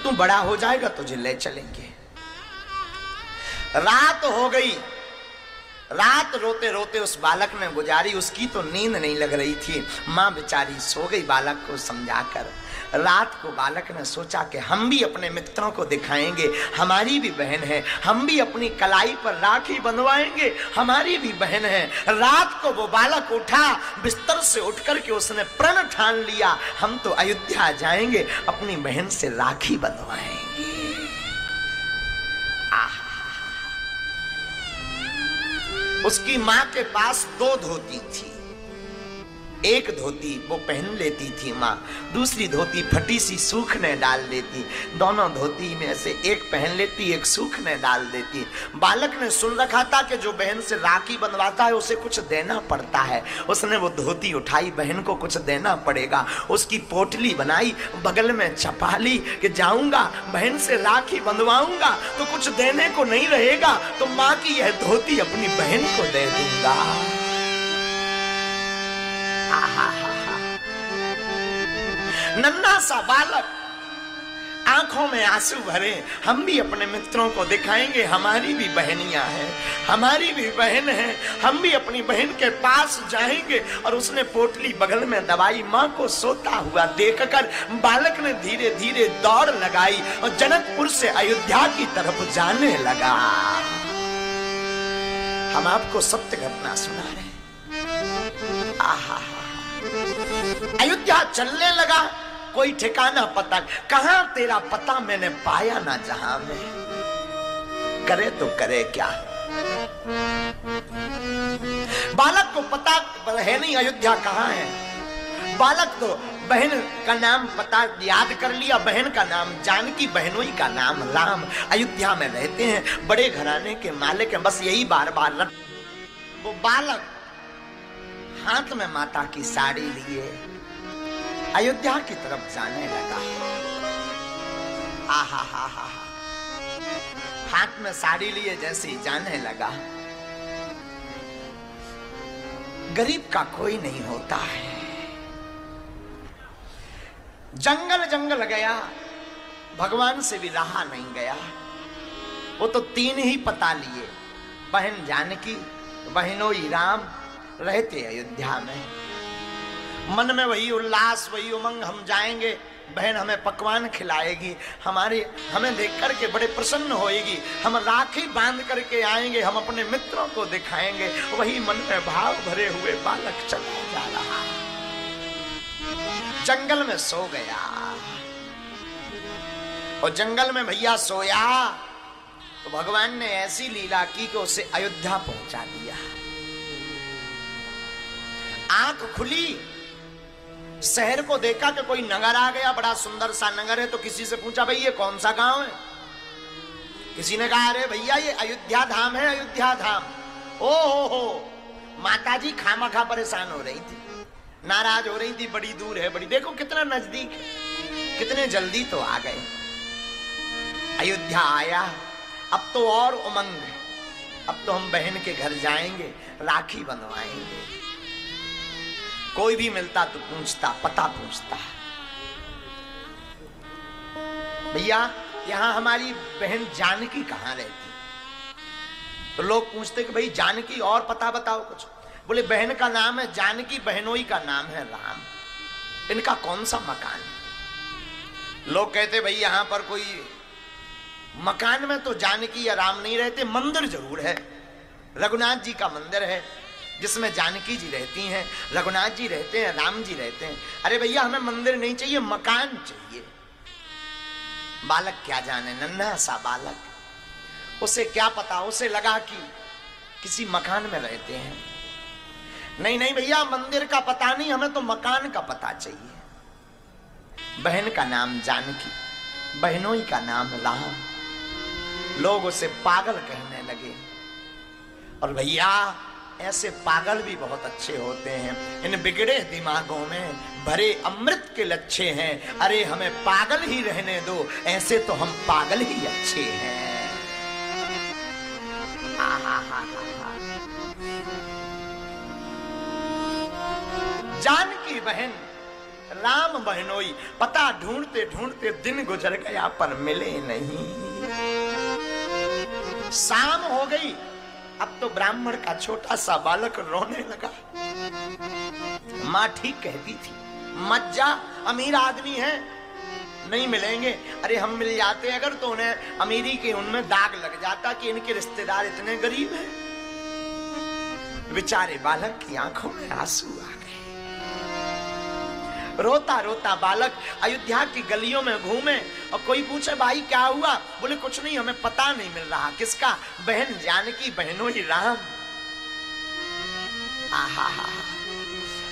तू बड़ा हो जाएगा तुझे ले चलेंगे। रात हो गई, रात रोते रोते उस बालक ने गुजारी। उसकी तो नींद नहीं लग रही थी, माँ बेचारी सो गई बालक को समझाकर। रात को बालक ने सोचा कि हम भी अपने मित्रों को दिखाएंगे, हमारी भी बहन है, हम भी अपनी कलाई पर राखी बंधवाएंगे, हमारी भी बहन है। रात को वो बालक उठा, बिस्तर से उठ करके उसने प्रण ठान लिया, हम तो अयोध्या जाएंगे, अपनी बहन से राखी बंधवाएंगे। उसकी माँ के पास 2 धोती थी। एक धोती वो पहन लेती थी माँ, दूसरी धोती फटी सी सूखने डाल देती। दोनों धोती में से एक पहन लेती, एक सूखने डाल देती। बालक ने सुन रखा था कि जो बहन से राखी बंधवाता है उसे कुछ देना पड़ता है। उसने वो धोती उठाई, बहन को कुछ देना पड़ेगा। उसकी पोटली बनाई, बगल में छपा ली कि जाऊंगा बहन से राखी बंधवाऊंगा तो कुछ देने को नहीं रहेगा, तो माँ की यह धोती अपनी बहन को दे दूंगा। नन्हा सा बालक, आंखों में आंसू भरे, हम भी अपने मित्रों को दिखाएंगे, हमारी भी बहनियां हैं, हमारी भी बहन है, हम भी अपनी बहन के पास जाएंगे। और उसने पोटली बगल में दबाई। माँ को सोता हुआ देखकर बालक ने धीरे धीरे दौड़ लगाई और जनकपुर से अयोध्या की तरफ जाने लगा। हम आपको सत्य घटना सुना रहे हैं। अयोध्या चलने लगा, कोई ठिकाना पता, कहां तेरा पता मैंने पाया ना जहां में, करे तो करे क्या। बालक को पता है नहीं अयोध्या कहां है। बालक तो बहन का नाम पता याद कर लिया, बहन का नाम जानकी, बहनोई का नाम राम। अयोध्या में रहते हैं, बड़े घराने के मालिक हैं, बस यही बार बार। वो बालक हाथ में माता की साड़ी लिए अयोध्या की तरफ जाने लगा। आहा हा हा, हाथ में साड़ी लिए जैसे ही जाने लगा। गरीब का कोई नहीं होता है। जंगल जंगल गया, भगवान से भी रहा नहीं गया। वो तो 3 ही पता लिए, बहन जानकी, बहनोई राम, रहते अयोध्या में। मन में वही उल्लास, वही उमंग, हम जाएंगे, बहन हमें पकवान खिलाएगी, हमें देख करके बड़े प्रसन्न होएगी, हम राखी बांध करके आएंगे, हम अपने मित्रों को दिखाएंगे। वही मन में भाव भरे हुए बालक चला जा रहा। जंगल में सो गया, और जंगल में भैया सोया तो भगवान ने ऐसी लीला की कि उसे अयोध्या पहुंचा दिया। आंख खुली, शहर को देखा कि कोई नगर आ गया, बड़ा सुंदर सा नगर है। तो किसी से पूछा, भाई ये कौन सा गांव है? किसी ने कहा, अरे भैया ये अयोध्या धाम है, अयोध्या धाम। ओ हो, माता जी खामखा परेशान हो रही थी, नाराज हो रही थी, बड़ी दूर है, बड़ी, देखो कितना नजदीक है, कितने जल्दी तो आ गए। अयोध्या आया, अब तो और उमंग है, अब तो हम बहन के घर जाएंगे, राखी बंधवाएंगे। कोई भी मिलता तो पूछता, पता पूछता, भैया यहां हमारी बहन जानकी कहां रहती? तो लोग पूछते कि भाई जानकी और पता बताओ कुछ। बोले बहन का नाम है जानकी, बहनोई का नाम है राम, इनका कौन सा मकान? लोग कहते भाई यहां पर कोई मकान में तो जानकी या राम नहीं रहते, मंदिर जरूर है, रघुनाथ जी का मंदिर है जिसमें जानकी जी रहती हैं, रघुनाथ जी रहते हैं, राम जी रहते हैं। अरे भैया हमें मंदिर नहीं चाहिए, मकान चाहिए। बालक क्या जाने, नन्हा सा बालक, उसे क्या पता, उसे लगा कि किसी मकान में रहते हैं। नहीं नहीं भैया मंदिर का पता नहीं, हमें तो मकान का पता चाहिए। बहन का नाम जानकी, बहनोई का नाम राम। लोग उसे पागल कहने लगे। और भैया ऐसे पागल भी बहुत अच्छे होते हैं, इन बिगड़े दिमागों में भरे अमृत के लच्छे हैं। अरे हमें पागल ही रहने दो, ऐसे तो हम पागल ही अच्छे हैं। जानकी बहन राम बहनोई। पता ढूंढते ढूंढते दिन गुजर गया पर मिले नहीं। शाम हो गई, अब तो ब्राह्मण का छोटा सा बालक रोने लगा। माँ ठीक कहती थी, मत जा, अमीर आदमी है, नहीं मिलेंगे। अरे हम मिल जाते अगर तो उन्हें अमीरी के उनमें दाग लग जाता कि इनके रिश्तेदार इतने गरीब हैं। बेचारे बालक की आंखों में आंसू आ गए। रोता रोता बालक अयोध्या की गलियों में घूमे और कोई पूछे भाई क्या हुआ? बोले कुछ नहीं, हमें पता नहीं मिल रहा। किसका? बहन जानकी बहनोई राम। आहा,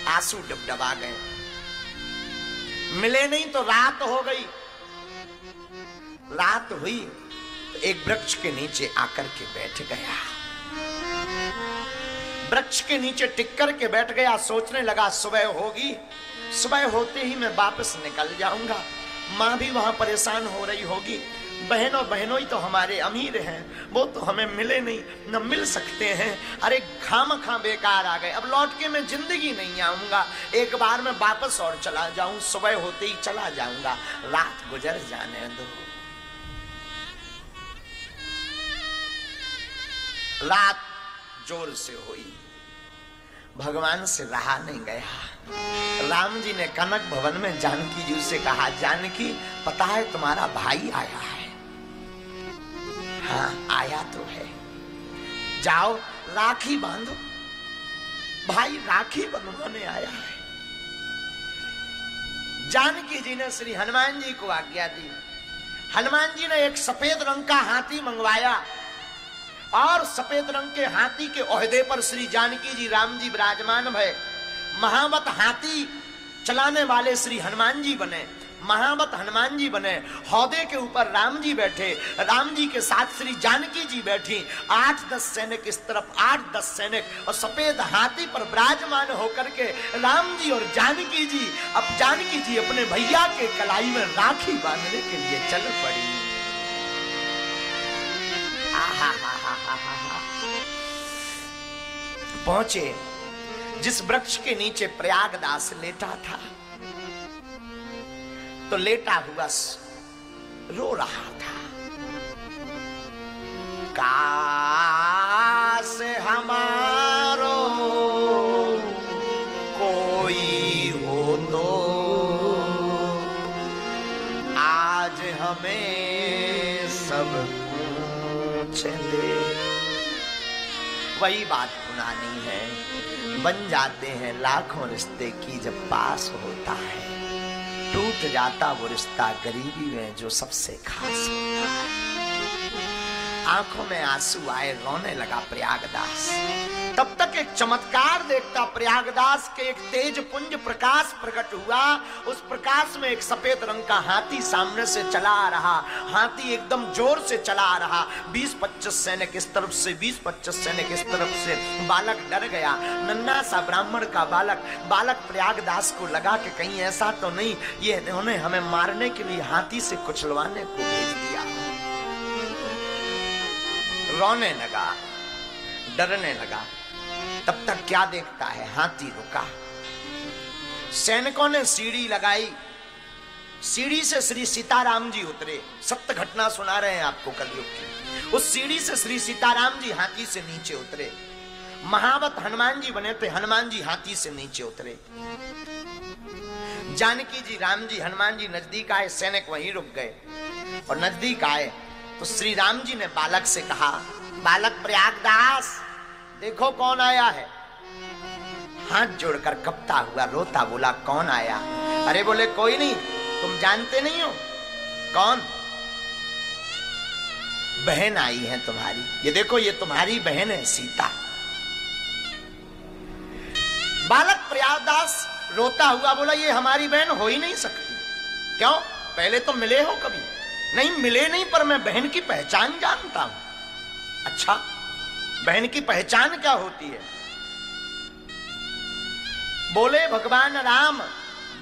आंसू डबडबा गए। मिले नहीं तो रात हो गई। रात हुई तो एक वृक्ष के नीचे आकर के बैठ गया। वृक्ष के नीचे टिक कर के बैठ गया। सोचने लगा सुबह होगी, सुबह होते ही मैं वापस निकल जाऊंगा। माँ भी वहां परेशान हो रही होगी। बहनों बहनोई तो हमारे अमीर हैं, वो तो हमें मिले नहीं, न मिल सकते हैं। अरे खामखा बेकार आ गए, अब लौट के मैं जिंदगी नहीं आऊंगा। एक बार मैं वापस और चला जाऊं, सुबह होते ही चला जाऊंगा, रात गुजर जाने दो। रात जोर से हुई, भगवान से रहा नहीं गया। राम जी ने कनक भवन में जानकी जी से कहा, जानकी पता है तुम्हारा भाई आया है? हाँ आया तो है, जाओ राखी बांधो। भाई राखी बंधवाने आया है। जानकी जी ने श्री हनुमान जी को आज्ञा दी। हनुमान जी ने एक सफेद रंग का हाथी मंगवाया और सफेद रंग के हाथी के ओहदे पर श्री जानकी जी राम जी विराजमान भय। महावत हाथी चलाने वाले श्री हनुमान जी बने, महावत हनुमान जी बने। हौदे के ऊपर राम जी बैठे, राम जी के साथ श्री जानकी जी बैठी। 8-10 सैनिक इस तरफ, 8-10 सैनिक, और सफेद हाथी पर विराजमान होकर के राम जी और जानकी जी। अब जानकी जी अपने भैया के कलाई में राखी बांधने के लिए चल पड़ी। पहुंचे जिस वृक्ष के नीचे प्रयागदास लेटा था, तो लेटा हुआ रो रहा था। काश हमारो कोई हो तो आज हमें सब चले। वही बात पुरानी है, बन जाते हैं लाखों रिश्ते की जब पास होता है, टूट जाता वो रिश्ता गरीबी में जो सबसे खास होता है। आंखों में आंसू आए, रोने लगा प्रयागदास। तब तक एक चमत्कार देखता प्रयागदास के एक तेज पुंज प्रकाश प्रकट हुआ। उस प्रकाश में एक सफेद रंग का हाथी सामने से चला आ रहा। हाथी एकदम जोर से चला आ रहा। 20-25 सैनिक इस तरफ से, 20-25 सैनिक इस तरफ से। बालक डर गया, नन्हा सा ब्राह्मण का बालक प्रयागदास को लगा कि कहीं ऐसा तो नहीं ये इन्होंने हमें मारने के लिए हाथी से कुचलवाने को भेज दिया। रोने लगा, डरने लगा। तब तक क्या देखता है, हाथी रुका। सैनिकों ने सीढ़ी लगाई, सीढ़ी से श्री सीताराम जी उतरे। सत्य घटना सुना रहे हैं आपको कलयुग की। उस सीढ़ी से श्री सीताराम जी हाथी से नीचे उतरे। महावत हनुमान जी बने थे, हनुमान जी हाथी से नीचे उतरे। जानकी जी, राम जी, हनुमान जी नजदीक आए, सैनिक वहीं रुक गए। और नजदीक आए तो श्री राम जी ने बालक से कहा, बालक प्रयागदास देखो कौन आया है। हाथ जोड़कर कपता हुआ रोता बोला, कौन आया? अरे बोले कोई नहीं, तुम जानते नहीं हो कौन? बहन आई है तुम्हारी, ये देखो ये तुम्हारी बहन है सीता। बालक प्रयागदास रोता हुआ बोला, ये हमारी बहन हो ही नहीं सकती। क्यों? पहले तो मिले हो कभी? नहीं मिले नहीं, पर मैं बहन की पहचान जानता हूं। अच्छा, बहन की पहचान क्या होती है? बोले भगवान राम,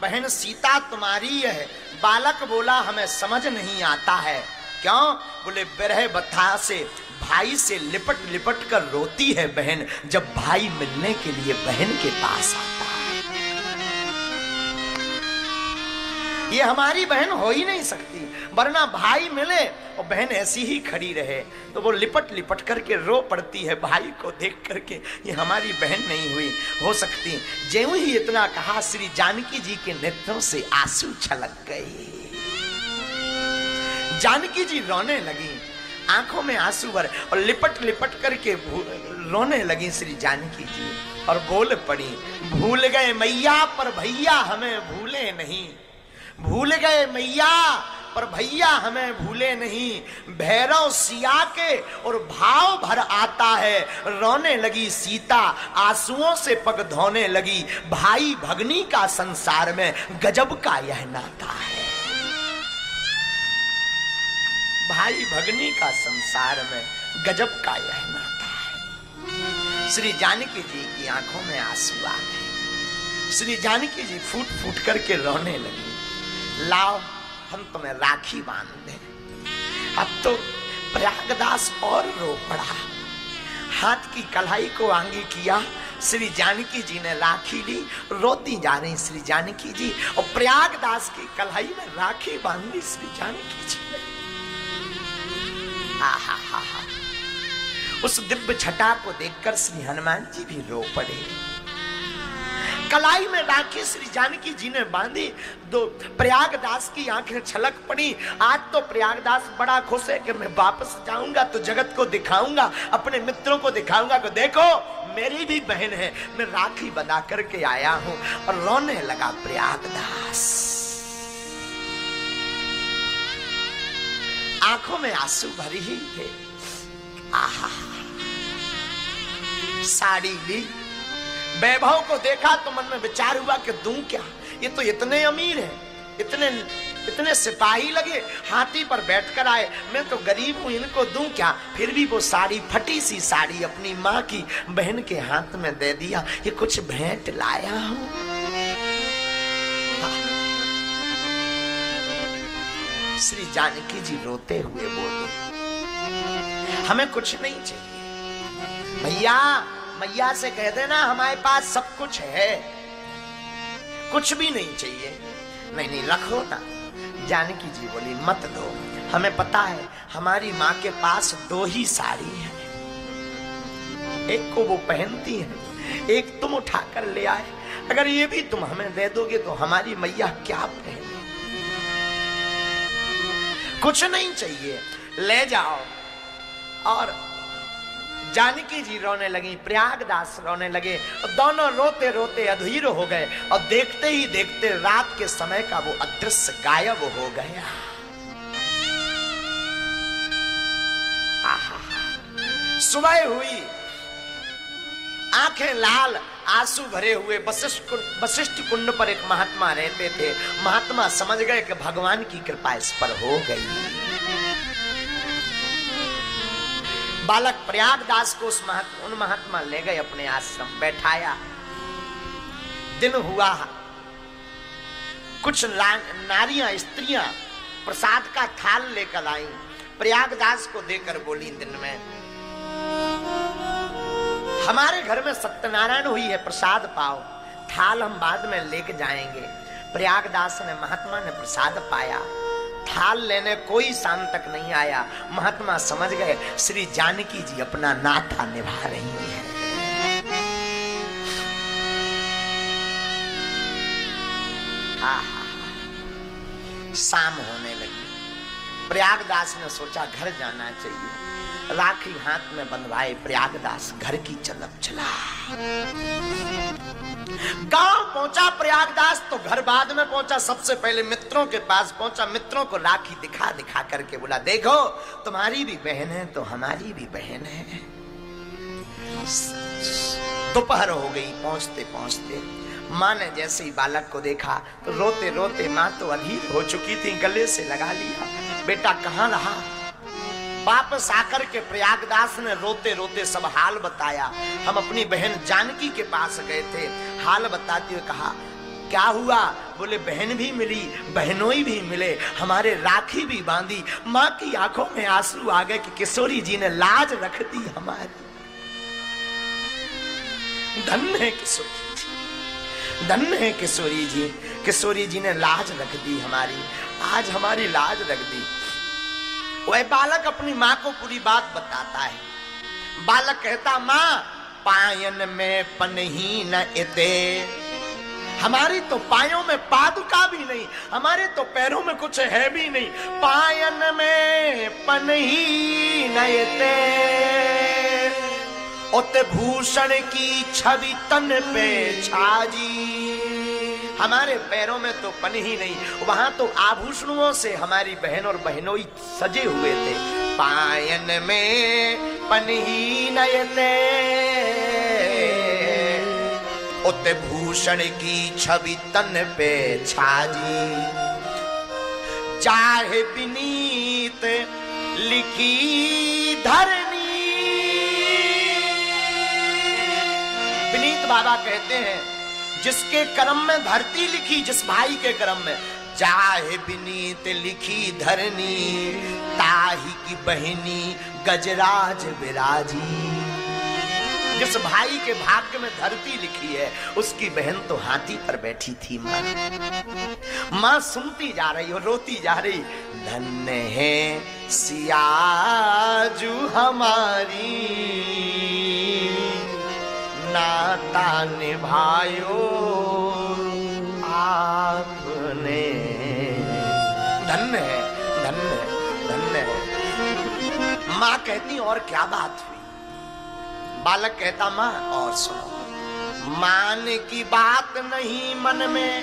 बहन सीता तुम्हारी है। बालक बोला, हमें समझ नहीं आता है। क्यों? बोले विरह बथा से भाई से लिपट लिपट कर रोती है बहन, जब भाई मिलने के लिए बहन के पास आता है। ये हमारी बहन हो ही नहीं सकती, वरना भाई मिले और बहन ऐसी ही खड़ी रहे तो वो लिपट लिपट करके रो पड़ती है भाई को देख करके, ये हमारी बहन नहीं हुई हो सकती। ज्यों ही इतना कहा, श्री जानकी जी के नेत्रों से आंसू छलक गए। जानकी जी रोने लगी, आंखों में आंसू भर और लिपट लिपट करके रोने लगी श्री जानकी जी और बोल पड़ी, भूल गए मैया पर भैया हमें भूले नहीं, भूल गए मैया पर भैया हमें भूले नहीं, भैरव सिया के और भाव भर आता है, रोने लगी सीता आंसुओं से पग धोने लगी, भाई भगनी का संसार में गजब का यह नाता है, भाई भगनी का संसार में गजब का यह नाता है। श्री जानकी जी की आंखों में आंसू आ गए, श्री जानकी जी फूट फूट करके रोने लगी, लाओ हम तुम्हें राखी बांध दें। अब तो प्रयागदास और रो पड़ा, हाथ की कलाई को आंगी किया, श्री जानकी जी ने राखी ली, रोती जा रही श्री जानकी जी और प्रयागदास की कलाई में राखी बांधी श्री जानकी जी ने। आहा हा हा, उस दिव्य छटा को देखकर श्री हनुमान जी भी रो पड़े। कलाई में राखी श्री जानकी जी ने बांधी, दो प्रयागदास की आंखें छलक पड़ी। आज तो प्रयागदास बड़ा खुश है कि मैं वापस जाऊंगा तो जगत को दिखाऊंगा, अपने मित्रों को दिखाऊंगा कि देखो मेरी भी बहन है, मैं राखी बना करके आया हूं। और रोने लगा प्रयागदास, आंखों में आंसू भरी ही थे। आहा, साड़ी ली, वैभव को देखा तो मन में विचार हुआ कि दूं क्या, ये तो इतने अमीर हैं, इतने सिपाही लगे, हाथी पर बैठकर आए, मैं तो गरीब हूं, इनको दूं क्या। फिर भी वो साड़ी, फटी सी साड़ी अपनी माँ की बहन के हाथ में दे दिया, ये कुछ भेंट लाया हूं। श्री जानकी जी रोते हुए बोले, हमें कुछ नहीं चाहिए, भैया मैया से कह देना हमारे पास सब कुछ है, कुछ भी नहीं चाहिए। नहीं नहीं रखो ना। जानकी जी बोली मत दो, हमें पता है हमारी माँ के पास 2 ही साड़ी है, एक को वो पहनती है, एक तुम उठाकर ले आए, अगर ये भी तुम हमें दे दोगे तो हमारी मैया क्या पहने। कुछ नहीं चाहिए, ले जाओ। और जानकी जी रोने लगी, प्रयागदास रोने लगे, और दोनों रोते रोते अधीर हो गए। और देखते ही देखते रात के समय का वो अदृश्य गायब हो गया। आहा, सुबह हुई, आंखें लाल, आंसू भरे हुए वशिष्ठ कुंड पर एक महात्मा रहते थे। महात्मा समझ गए कि भगवान की कृपा इस पर हो गई। बालक प्रयागदास को उन महात्मा ले गए अपने आश्रम, बैठाया। दिन हुआ, कुछ नारियां स्त्रियां प्रसाद का थाल लेकर आई, प्रयागदास को देकर बोली, दिन में हमारे घर में सत्यनारायण हुई है, प्रसाद पाओ, थाल हम बाद में लेके जाएंगे। प्रयागदास ने, महात्मा ने प्रसाद पाया, थाल लेने कोई शाम तक नहीं आया। महात्मा समझ गए श्री जानकी जी अपना नाता निभा रही है। शाम होने लगी, प्रयागदास ने सोचा घर जाना चाहिए, राखी हाथ में बंधवाए प्रयागदास घर की तरफ चला। गांव पहुंचा प्रयागदास तो घर बाद में पहुंचा, सबसे पहले मित्रों के पास पहुंचा, मित्रों को राखी दिखा दिखा करके बोला, देखो तुम्हारी भी बहन है तो हमारी भी बहन है। दोपहर हो गई, पहुंचते पहुंचते माँ ने जैसे ही बालक को देखा तो रोते रोते, माँ तो अधीर हो चुकी थी, गले से लगा लिया, बेटा कहाँ रहा। वापस आकर के प्रयागदास ने रोते रोते सब हाल बताया। हम अपनी बहन जानकी के पास गए थे, हाल बताते हुए कहा क्या हुआ। बोले बहन भी मिली, बहनोई भी मिले, हमारे राखी भी बांधी। माँ की आंखों में आंसू आ गए कि किशोरी जी ने लाज रख दी हमारी। धन्य है किशोरी जी, धन्य है किशोरी जी, किशोरी जी ने लाज रख दी हमारी, आज हमारी लाज रख दी। वह बालक अपनी माँ को पूरी बात बताता है। बालक कहता, माँ पायन में पनही न इते, हमारी तो पायों में पादुका भी नहीं, हमारे तो पैरों में कुछ है भी नहीं। पायन में पनही न इते, उत भूषण की छवि तन पे छाजी, हमारे पैरों में तो पन ही नहीं, वहां तो आभूषणों से हमारी बहन और बहनोई सजे हुए थे। पायन में पन ही नयते, उत भूषण की छवि तन पे छाजी, चाहे विनीत लिखी धरनी। विनीत बाबा कहते हैं, जिसके कर्म में धरती लिखी, जिस भाई के कर्म में, चाहे विनीत लिखी धरनी, ताही की बहनी गजराज विराजी। जिस भाई के भाग्य में धरती लिखी है, उसकी बहन तो हाथी पर बैठी थी। माँ सुनती जा रही और रोती जा रही, धन्य है सियाजू हमारी, नाता निभायो आपने। धन्य है, धन्य है, धन्य है। माँ कहती, और क्या बात हुई? बालक कहता, माँ और सुनो। मान की बात नहीं मन में,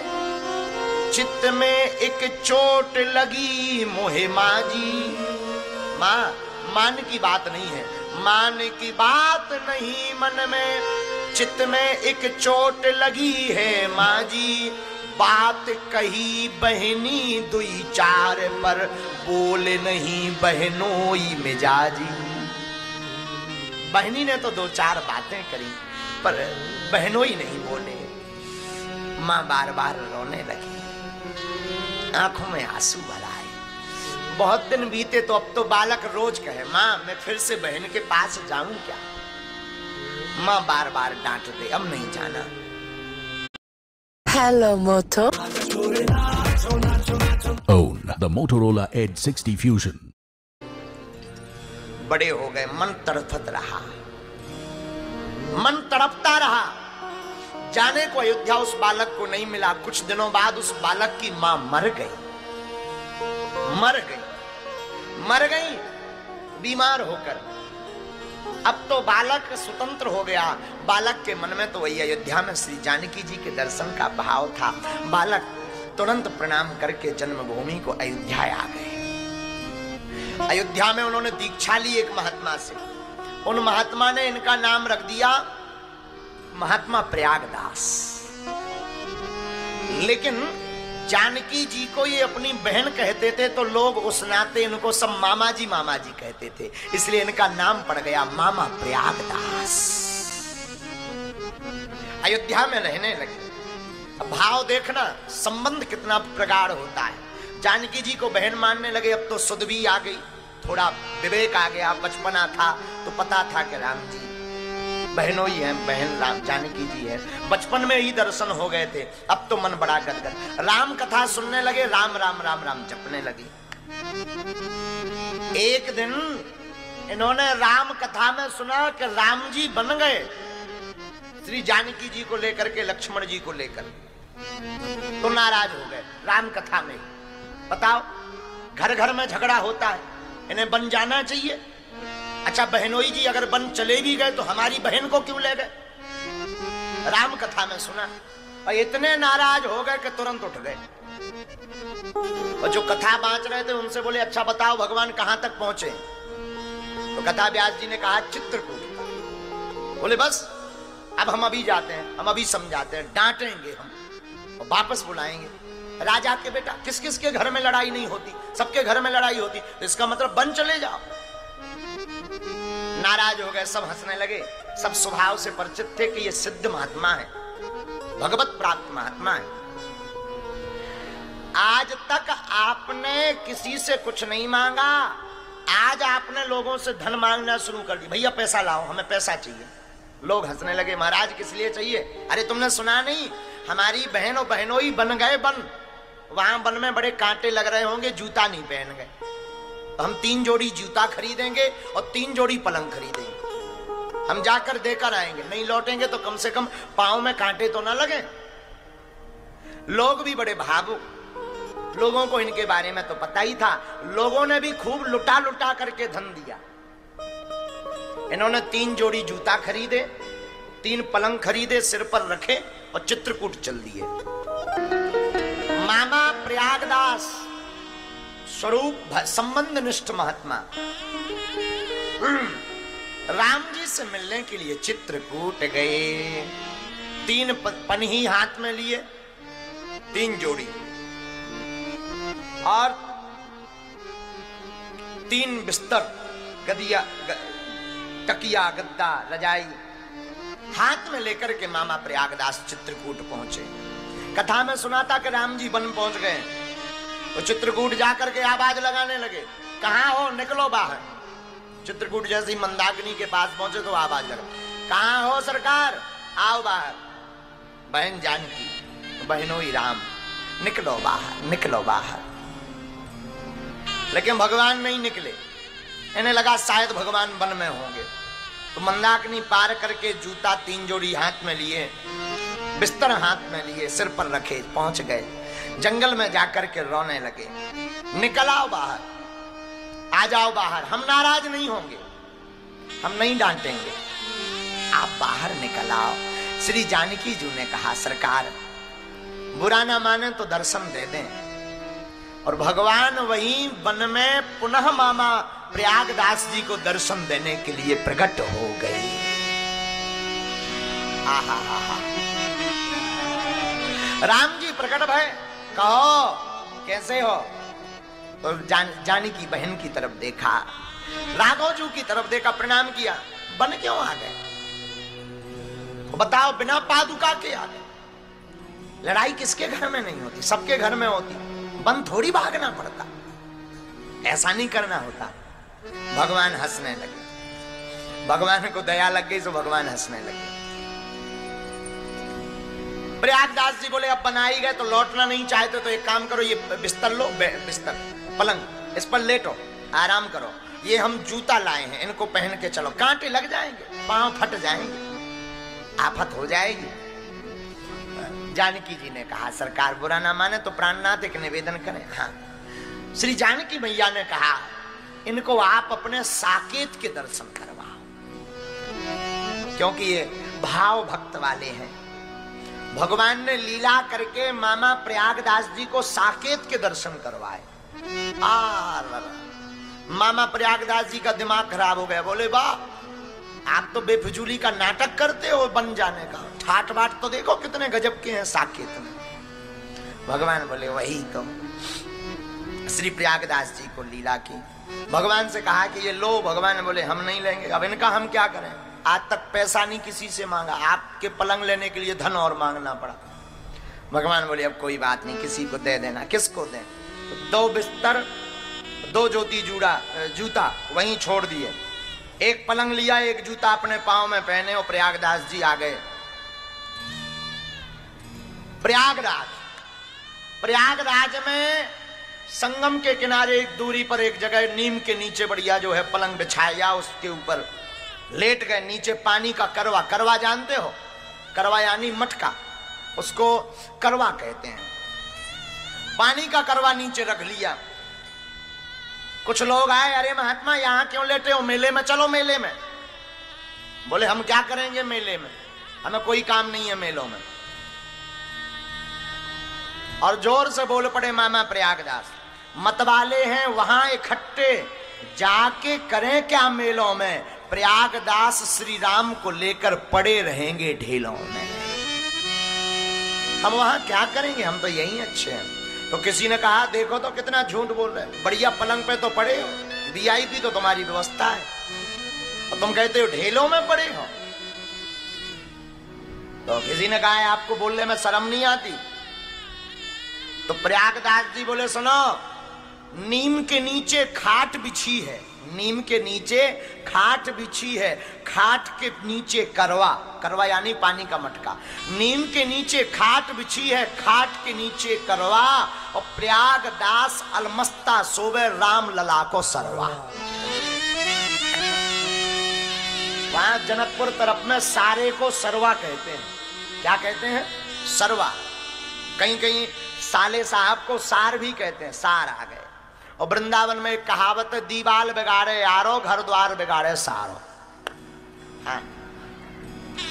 चित्त में एक चोट लगी मोहे माजी। माँ मान की बात नहीं है, मान की बात नहीं मन में, चित्त में एक चोट लगी है माँ जी। बात कही बहनी दुई चार पर, बोल नहीं बहनोई मिजाजी। बहनी ने तो दो चार बातें करी, पर बहनोई नहीं बोले। माँ बार बार रोने लगी, आंखों में आंसू भर आए। बहुत दिन बीते तो अब तो बालक रोज कहे, माँ मैं फिर से बहन के पास जाऊं क्या? माँ बार बार डांट दे, अब नहीं जाना। Hello Moto. Own the Motorola Edge 60 Fusion. बड़े हो गए, मन तड़फत रहा, मन तड़पता रहा। जाने को अयोध्या उस बालक को नहीं मिला। कुछ दिनों बाद उस बालक की मां मर गई, मर गई, मर गई बीमार होकर। अब तो बालक स्वतंत्र हो गया। बालक के मन में तो वही अयोध्या में श्री जानकी जी के दर्शन का भाव था। बालक तुरंत प्रणाम करके जन्मभूमि को अयोध्या आ गए। अयोध्या में उन्होंने दीक्षा ली एक महात्मा से। उन महात्मा ने इनका नाम रख दिया महात्मा प्रयागदास। लेकिन जानकी जी को ये अपनी बहन कहते थे, तो लोग उस नाते इनको सब मामा जी कहते थे, इसलिए इनका नाम पड़ गया मामा प्रयागदास। अयोध्या में रहने लगे। अब भाव देखना, संबंध कितना प्रगाढ़ होता है। जानकी जी को बहन मानने लगे। अब तो सुध भी आ गई, थोड़ा विवेक आ गया। बचपना था तो पता था कि राम जी बहनों ही हैं, बहन राम जानकी जी है। बचपन में ही दर्शन हो गए थे। अब तो मन बड़ा गदगद। राम कथा सुनने लगे, राम राम राम राम जपने लगे। एक दिन इन्होंने राम कथा में सुना कि राम जी बन गए श्री जानकी जी को लेकर के, लक्ष्मण जी को लेकर, तो नाराज हो गए। राम कथा में बताओ, घर घर में झगड़ा होता है, इन्हें बन जाना चाहिए। अच्छा बहनोई जी अगर बन चले भी गए तो हमारी बहन को क्यों ले गए? राम कथा में सुना और इतने नाराज हो गए कि तुरंत उठ गए। और जो कथा बांच रहे थे उनसे बोले, अच्छा बताओ भगवान कहां तक पहुंचे? तो कथा व्यास जी ने कहा चित्रकूट। बोले बस अब हम अभी जाते हैं, हम अभी समझाते हैं, डांटेंगे हम और वापस बुलाएंगे। राजा के बेटा किस किस के घर में लड़ाई नहीं होती, सबके घर में लड़ाई होती, तो इसका मतलब बन चले जाओ। नाराज हो गए, सब हंसने लगे। सब स्वभाव से परिचित थे कि ये सिद्ध महात्मा है, भगवत प्राप्त महात्मा है। आज तक आपने किसी से कुछ नहीं मांगा, आज आपने लोगों से धन मांगना शुरू कर दी। भैया पैसा लाओ, हमें पैसा चाहिए। लोग हंसने लगे, महाराज किस लिए चाहिए? अरे तुमने सुना नहीं, हमारी बहन और बहनोई बन गए बन, वहां बन में बड़े कांटे लग रहे होंगे, जूता नहीं पहन गए, तो हम 3 जोड़ी जूता खरीदेंगे और 3 जोड़ी पलंग खरीदेंगे। हम जाकर देकर आएंगे, नहीं लौटेंगे तो कम से कम पांव में कांटे तो ना लगे। लोग भी बड़े भावुक, लोगों को इनके बारे में तो पता ही था, लोगों ने भी खूब लुटा लुटा करके धन दिया। इन्होंने 3 जोड़ी जूता खरीदे, 3 पलंग खरीदे, सिर पर रखे और चित्रकूट चल दिए। मामा प्रयागदास स्वरूप संबंध निष्ठ महात्मा राम जी से मिलने के लिए चित्रकूट गए। 3 पन्ही हाथ में लिए, 3 जोड़ी और 3 बिस्तर, गदिया, तकिया, गद्दा, रजाई हाथ में लेकर के मामा प्रयागदास चित्रकूट पहुंचे। कथा में सुना था कि राम जी वन पहुंच गए, तो चित्रकूट जाकर के आवाज लगाने लगे, कहां हो, निकलो बाहर। चित्रकूट जैसे ही मंदाकिनी के पास पहुंचे तो आवाज लगा, कहां हो सरकार, आओ बाहर। बहन जानकी, बहनोई राम, निकलो बाहर, निकलो बाहर। लेकिन भगवान नहीं निकले। इन्हें लगा शायद भगवान वन में होंगे, तो मंदाकिनी पार करके जूता 3 जोड़ी हाथ में लिए, बिस्तर हाथ में लिए, सिर पर रखे, पहुंच गए। जंगल में जाकर के रोने लगे, निकल आओ बाहर, आ जाओ बाहर, हम नाराज नहीं होंगे, हम नहीं डांटेंगे, आप बाहर निकल आओ। श्री जानकी जी ने कहा, सरकार बुरा ना माने तो दर्शन दे दें। और भगवान वहीं वन में पुनः मामा प्रयागदास जी को दर्शन देने के लिए प्रकट हो गए। आहा हा हा। राम जी प्रकट भय, कहो कैसे हो। तो जानकी बहन की तरफ देखा, राघव जी की तरफ देखा, प्रणाम किया, बन क्यों आ गए, तो बताओ, बिना पादुका के आ गए। लड़ाई किसके घर में नहीं होती, सबके घर में होती, बन थोड़ी भागना पड़ता, ऐसा नहीं करना होता। भगवान हंसने लगे, भगवान को दया लग गई तो भगवान हंसने लगे। प्रयागदास जी बोले, अब बना ही गए तो लौटना नहीं चाहते तो एक काम करो, ये बिस्तर लो, बिस्तर पलंग, इस पर लेटो, आराम करो, ये हम जूता लाए हैं, इनको पहन के चलो, कांटे लग जाएंगे, पांव फट जाएंगे, आफत हो जाएगी। जानकी जी ने कहा, सरकार बुरा ना माने तो प्राणनाथ एक निवेदन करें। हाँ, श्री जानकी मैया ने कहा, इनको आप अपने साकेत के दर्शन करवाओ, क्योंकि ये भाव भक्त वाले हैं। भगवान ने लीला करके मामा प्रयागदास जी को साकेत के दर्शन करवाए। मामा प्रयागदास जी का दिमाग खराब हो गया, बोले वाह, आप तो बेफिजूली का नाटक करते हो बन जाने का, ठाट बाट तो देखो कितने गजब के हैं साकेत में। भगवान बोले वही तो। श्री प्रयागदास जी को लीला की, भगवान से कहा कि ये लो, भगवान बोले हम नहीं लेंगे, अब इनका हम क्या करें, आज तक पैसा नहीं किसी से मांगा, आपके पलंग लेने के लिए धन और मांगना पड़ा। भगवान बोले अब कोई बात नहीं, किसी को दे देना। किसको दें, तो 2 बिस्तर, 2 जोती जूता वहीं छोड़ दिए, एक पलंग लिया, एक जूता अपने पांव में पहने और प्रयागदास जी आ गए। प्रयागराज में संगम के किनारे एक दूरी पर एक जगह नीम के नीचे बढ़िया जो है पलंग बिछाया, उसके ऊपर लेट गए। नीचे पानी का करवा, करवा जानते हो, करवा यानी मटका, उसको करवा कहते हैं। पानी का करवा नीचे रख लिया। कुछ लोग आए, अरे महात्मा यहां क्यों लेटे हो, मेले में चलो, मेले में। बोले हम क्या करेंगे मेले में, हमें कोई काम नहीं है मेलों में। और जोर से बोल पड़े मामा प्रयागदास, मतवाले हैं वहां इकट्ठे, जाके करें क्या मेलों में, प्रयागदास श्री राम को लेकर पड़े रहेंगे ढेलों में, हम वहां क्या करेंगे, हम तो यही अच्छे हैं। तो किसी ने कहा देखो तो कितना झूठ बोल रहे हैं, बढ़िया पलंग पे तो पड़े हो, वीआईपी तो तुम्हारी व्यवस्था है, और तुम कहते हो ढेलों में पड़े हो। तो किसी ने कहा आपको बोलने में शर्म नहीं आती। तो प्रयागदास जी बोले सुनो, नीम के नीचे खाट बिछी है, नीम के नीचे खाट बिछी है, खाट के नीचे करवा, करवा यानी पानी का मटका। नीम के नीचे खाट बिछी है, खाट के नीचे करवा, और प्रयागदास अलमस्ता सोवे राम लला को सरवा। वहां जनकपुर तरफ में सारे को सरवा कहते हैं। क्या कहते हैं? सरवा। कहीं कहीं साले साहब को सार भी कहते हैं, सार आ गए। और वृंदावन में एक कहावत है, दीवाल बिगाड़े यारो, घर द्वार बिगाड़े सारो। हाँ।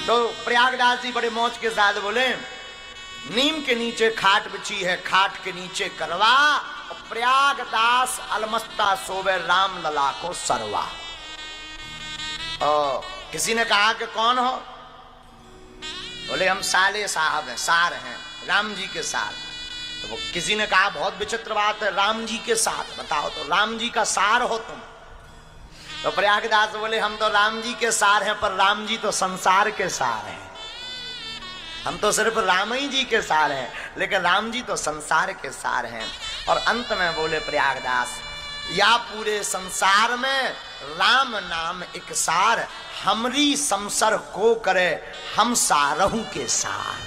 तो प्रयागदास जी बड़े मौज के साथ बोले, नीम के नीचे खाट बिछी है, खाट के नीचे करवा, और प्रयागदास अलमस्ता सोवे राम लला को सरवा। और किसी ने कहा कि कौन हो? बोले हम साले साहब हैं, सार हैं, राम जी के सार। तो वो किसी ने कहा बहुत विचित्र बात है, राम जी के साथ बताओ, तो राम जी का सार हो तुम? तो प्रयागदास बोले हम तो राम जी के सार हैं, पर राम जी तो संसार के सार हैं। हम तो सिर्फ राम ही जी के सार हैं, लेकिन राम जी तो संसार के सार हैं। और अंत में बोले प्रयागदास, या पूरे संसार में राम नाम एक सार, हमरी संसर को करे हम सारहू के सार।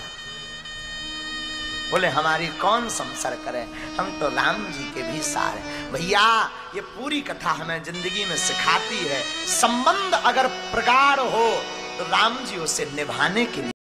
बोले हमारी कौन संसर करे, हम तो राम जी के भी सार हैं। भैया ये पूरी कथा हमें जिंदगी में सिखाती है, संबंध अगर प्रगाढ़ हो तो राम जी उसे निभाने के लिए